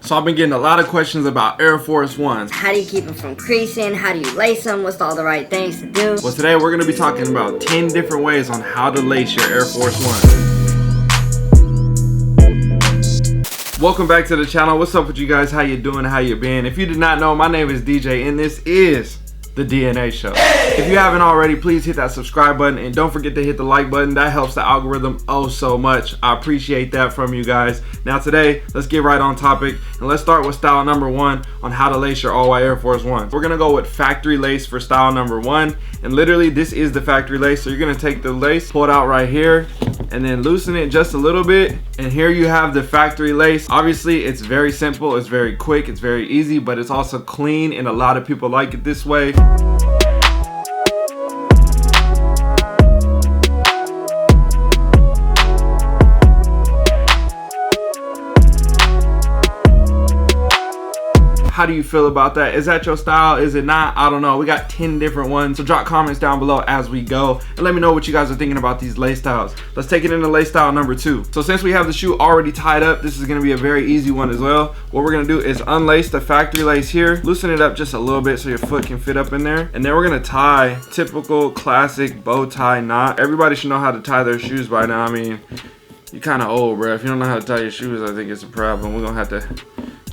So I've been getting a lot of questions about Air Force Ones. How do you keep them from creasing? How do you lace them? What's all the right things to do? Well, today we're going to be talking about 10 different ways on how to lace your Air Force Ones. Welcome back to the channel. What's up with you guys? How you doing? How you been? If you did not know, my name is DJ and this is the DNA Show. If you haven't already, please hit that subscribe button and don't forget to hit the like button. That helps the algorithm oh so much. I appreciate that from you guys. Now today, let's get right on topic and let's start with style number 1 on how to lace your all-white Air Force Ones. We're gonna go with factory lace for style number 1, and literally this is the factory lace. So you're gonna take the lace, pull it out right here, and then loosen it just a little bit, and here you have the factory lace. Obviously it's very simple, it's very quick, it's very easy, but it's also clean and a lot of people like it this way. How do you feel about that? Is that your style? Is it not? I don't know. We got 10 different ones. So drop comments down below as we go and let me know what you guys are thinking about these lace styles. Let's take it into lace style number 2. So since we have the shoe already tied up, this is gonna be a very easy one as well. What we're gonna do is unlace the factory lace here, loosen it up just a little bit so your foot can fit up in there. And then we're gonna tie typical classic bow tie knot. Everybody should know how to tie their shoes by now. I mean, you're kind of old, bro. If you don't know how to tie your shoes, I think it's a problem. We're gonna have to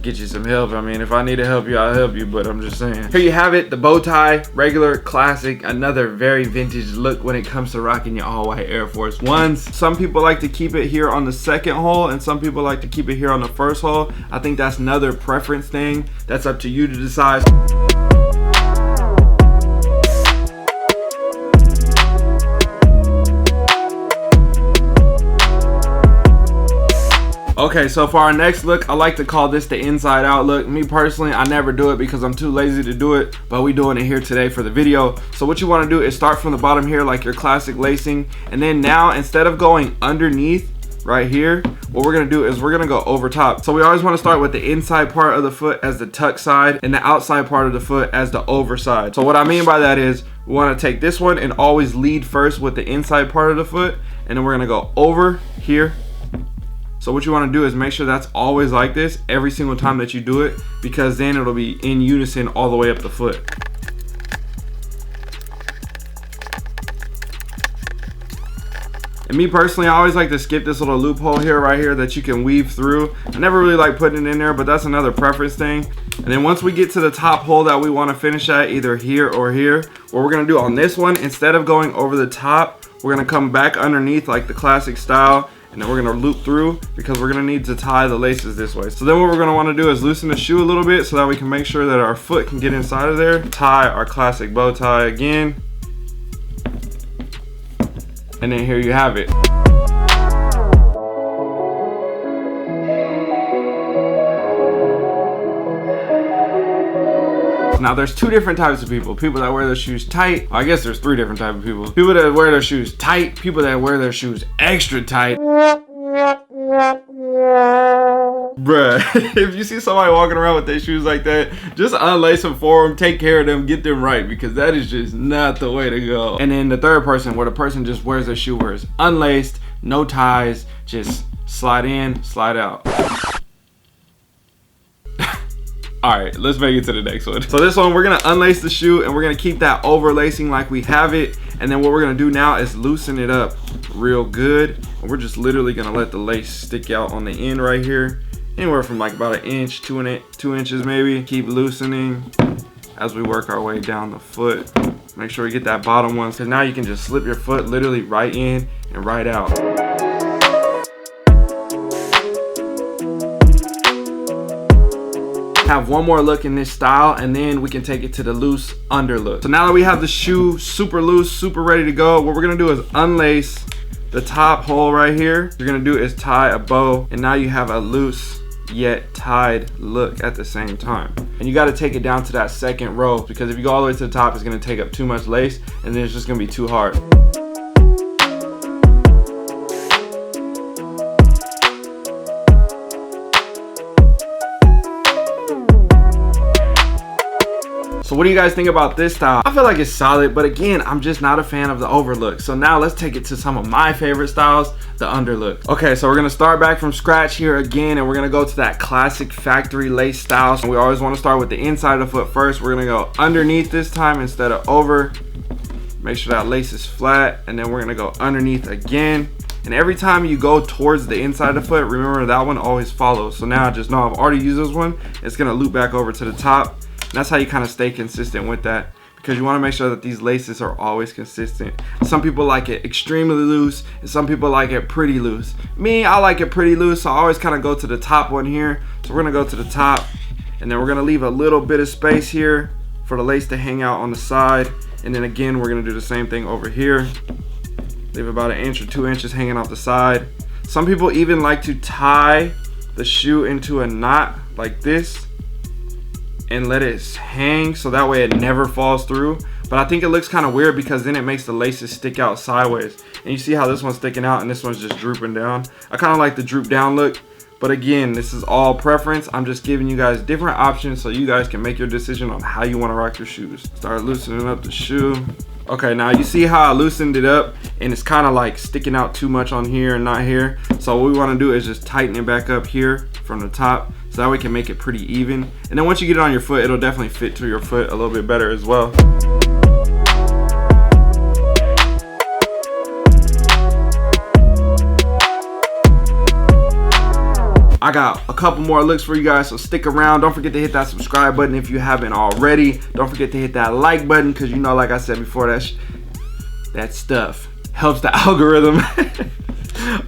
get you some help. I mean, if I need to help you, I'll help you, but I'm just saying. Here you have it, the bow tie, regular, classic, another very vintage look when it comes to rocking your all-white Air Force Ones. Some people like to keep it here on the second hole, and some people like to keep it here on the first hole. I think that's another preference thing. That's up to you to decide. Okay, so for our next look, I like to call this the inside out look. Me personally, I never do it because I'm too lazy to do it, but we doing it here today for the video. So what you want to do is start from the bottom here like your classic lacing, and then now instead of going underneath right here, what we're gonna do is we're gonna go over top. So we always want to start with the inside part of the foot as the tuck side and the outside part of the foot as the over side. So what I mean by that is we want to take this one and always lead first with the inside part of the foot, and then we're gonna go over here. So what you want to do is make sure that's always like this every single time that you do it, because then it'll be in unison all the way up the foot. And me personally, I always like to skip this little loophole here, right here, that you can weave through. I never really like putting it in there, but that's another preference thing. And then once we get to the top hole that we want to finish at, either here or here, what we're going to do on this one, instead of going over the top, we're going to come back underneath like the classic style. And then we're gonna loop through because we're gonna need to tie the laces this way. So then what we're gonna wanna do is loosen the shoe a little bit so that we can make sure that our foot can get inside of there. Tie our classic bow tie again. And then here you have it. Now there's two different types of people. People that wear their shoes tight. I guess there's 3 different types of people. People that wear their shoes tight. People that wear their shoes extra tight. Bruh, if you see somebody walking around with their shoes like that, just unlace them for them, take care of them, get them right, because that is just not the way to go. And then the third person, where the person just wears their shoe where it's unlaced, no ties, just slide in, slide out. All right, let's make it to the next one. So this one, we're gonna unlace the shoe and we're gonna keep that overlacing like we have it. And then what we're gonna do now is loosen it up real good. And we're just literally gonna let the lace stick out on the end right here. Anywhere from like about 1 inch, 2 inches maybe. Keep loosening as we work our way down the foot. Make sure we get that bottom one, because now you can just slip your foot literally right in and right out. Have one more look in this style and then we can take it to the loose under look. So now that we have the shoe super loose, super ready to go, what we're gonna do is unlace the top hole right here. What you're gonna do is tie a bow, and now you have a loose yet tied look at the same time. And you got to take it down to that second row, because if you go all the way to the top, it's going to take up too much lace and then it's just going to be too hard. So So what do you guys think about this style? I feel like it's solid, but again, I'm just not a fan of the overlook. So now let's take it to some of my favorite styles, the underlook. Okay, so we're gonna start back from scratch here again, and we're gonna go to that classic factory lace style. So we always wanna start with the inside of the foot first. We're gonna go underneath this time instead of over. Make sure that lace is flat, and then we're gonna go underneath again. And every time you go towards the inside of the foot, remember that one always follows. So now I just know I've already used this one. It's gonna loop back over to the top. And that's how you kind of stay consistent with that, because you wanna make sure that these laces are always consistent. Some people like it extremely loose, and some people like it pretty loose. Me, I like it pretty loose, so I always kind of go to the top one here. So we're gonna go to the top, and then we're gonna leave a little bit of space here for the lace to hang out on the side. And then again, we're gonna do the same thing over here. Leave about 1 inch or 2 inches hanging off the side. Some people even like to tie the shoe into a knot like this and let it hang so that way it never falls through. But I think it looks kind of weird because then it makes the laces stick out sideways. And you see how this one's sticking out and this one's just drooping down. I kind of like the droop down look. But again, this is all preference. I'm just giving you guys different options so you guys can make your decision on how you want to rock your shoes. Start loosening up the shoe. Okay, now you see how I loosened it up and it's kind of like sticking out too much on here and not here. So what we want to do is just tighten it back up here from the top so that way we can make it pretty even. And then once you get it on your foot, it'll definitely fit to your foot a little bit better as well. I got a couple more looks for you guys, so stick around. Don't forget to hit that subscribe button if you haven't already. Don't forget to hit that like button, because you know, like I said before, that stuff helps the algorithm.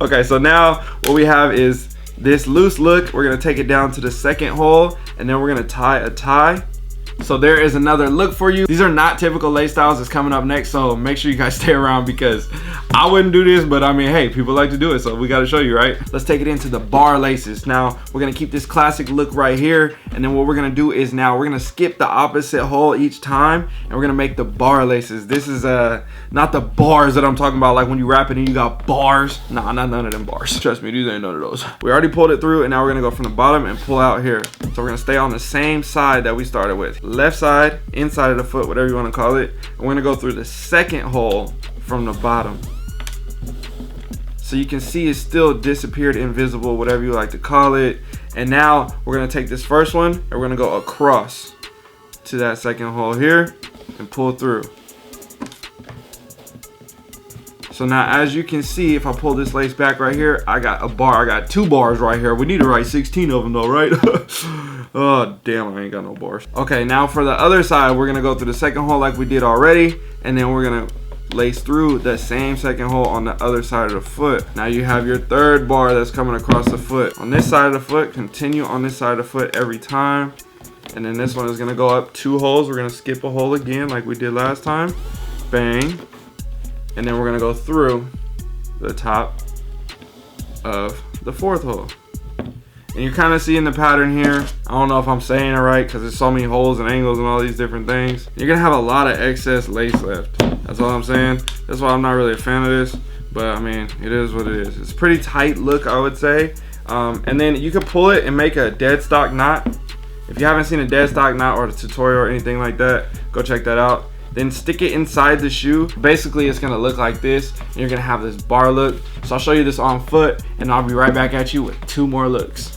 Okay, so now what we have is this loose look. We're gonna take it down to the second hole, and then we're gonna tie a tie. So there is another look for you. These are not typical lace styles that's coming up next, so make sure you guys stay around because I wouldn't do this, but I mean, hey, people like to do it, so we gotta show you, right? Let's take it into the bar laces. Now, we're gonna keep this classic look right here, and then what we're gonna do is now we're gonna skip the opposite hole each time, and we're gonna make the bar laces. This is not the bars that I'm talking about, like when you rap it and you got bars. Nah, not none of them bars. Trust me, these ain't none of those. We already pulled it through, and now we're gonna go from the bottom and pull out here. So we're gonna stay on the same side that we started with. Left side, inside of the foot, whatever you want to call it. And we're gonna go through the second hole from the bottom. So you can see it's still disappeared, invisible, whatever you like to call it. And now we're gonna take this first one and we're gonna go across to that second hole here and pull through. So now as you can see, if I pull this lace back right here, I got a bar, I got 2 bars right here. We need to write 16 of them though, right? Oh, damn, I ain't got no bars. Okay, now for the other side, we're gonna go through the second hole like we did already, and then we're gonna lace through the same second hole on the other side of the foot. Now you have your third bar that's coming across the foot. On this side of the foot, continue on this side of the foot every time. And then this one is gonna go up 2 holes. We're gonna skip a hole again like we did last time. Bang. And then we're gonna go through the top of the 4th hole. And you're kind of seeing the pattern here. I don't know if I'm saying it right because there's so many holes and angles and all these different things. You're gonna have a lot of excess lace left. That's all I'm saying. That's why I'm not really a fan of this. But I mean, it is what it is. It's a pretty tight look, I would say. And then you can pull it and make a dead stock knot. If you haven't seen a dead stock knot or a tutorial or anything like that, go check that out. Then stick it inside the shoe. Basically, it's gonna look like this, and you're gonna have this bar look. So I'll show you this on foot, and I'll be right back at you with 2 more looks.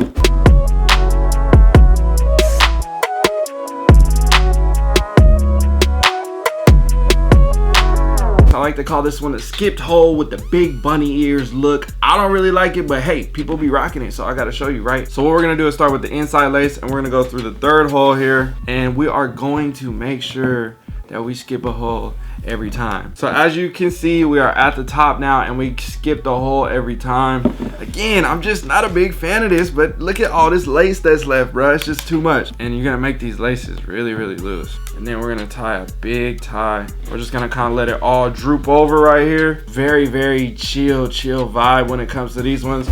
I like to call this one a skipped hole with the big bunny ears look. I don't really like it, but hey, people be rocking it, so I gotta show you, right? So what we're gonna do is start with the inside lace, and we're gonna go through the 3rd hole here, and we are going to make sure that we skip a hole every time. So as you can see, we are at the top now and we skipped a hole every time. Again, I'm just not a big fan of this, but look at all this lace that's left, bro. It's just too much. And you're gonna make these laces really, really loose. And then we're gonna tie a big tie. We're just gonna kind of let it all droop over right here. Very, very chill vibe when it comes to these ones.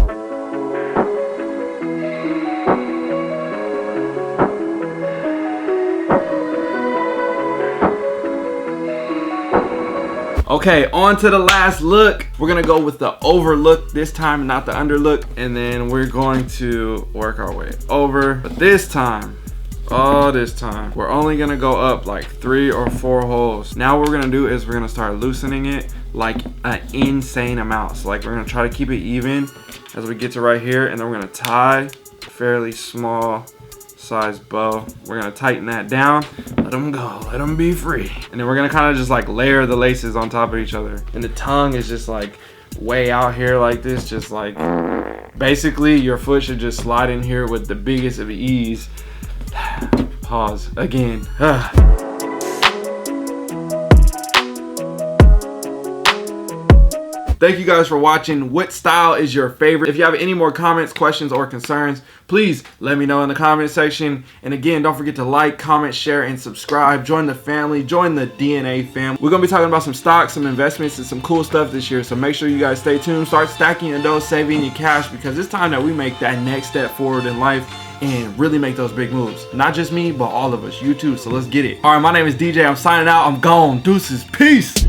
Okay, on to the last look. We're gonna go with the overlook this time, not the underlook, and then we're going to work our way over. But this time, all this time. We're only gonna go up like 3 or 4 holes. Now what we're gonna do is we're gonna start loosening it like an insane amount. So like we're gonna try to keep it even as we get to right here, and then we're gonna tie a fairly small size bow. We're gonna tighten that down, let them go, let them be free. And then we're gonna kind of just like layer the laces on top of each other. And the tongue is just like way out here like this, just like basically your foot should just slide in here with the biggest of ease. Pause again. Thank you guys for watching. What style is your favorite? If you have any more comments, questions, or concerns, please let me know in the comment section. And again, don't forget to like, comment, share, and subscribe. Join the family. Join the DNA fam. We're going to be talking about some stocks, some investments, and some cool stuff this year. So make sure you guys stay tuned. Start stacking your dough, saving your cash, because it's time that we make that next step forward in life and really make those big moves. Not just me, but all of us. You too. So let's get it. All right, my name is DJ. I'm signing out. I'm gone. Deuces. Peace.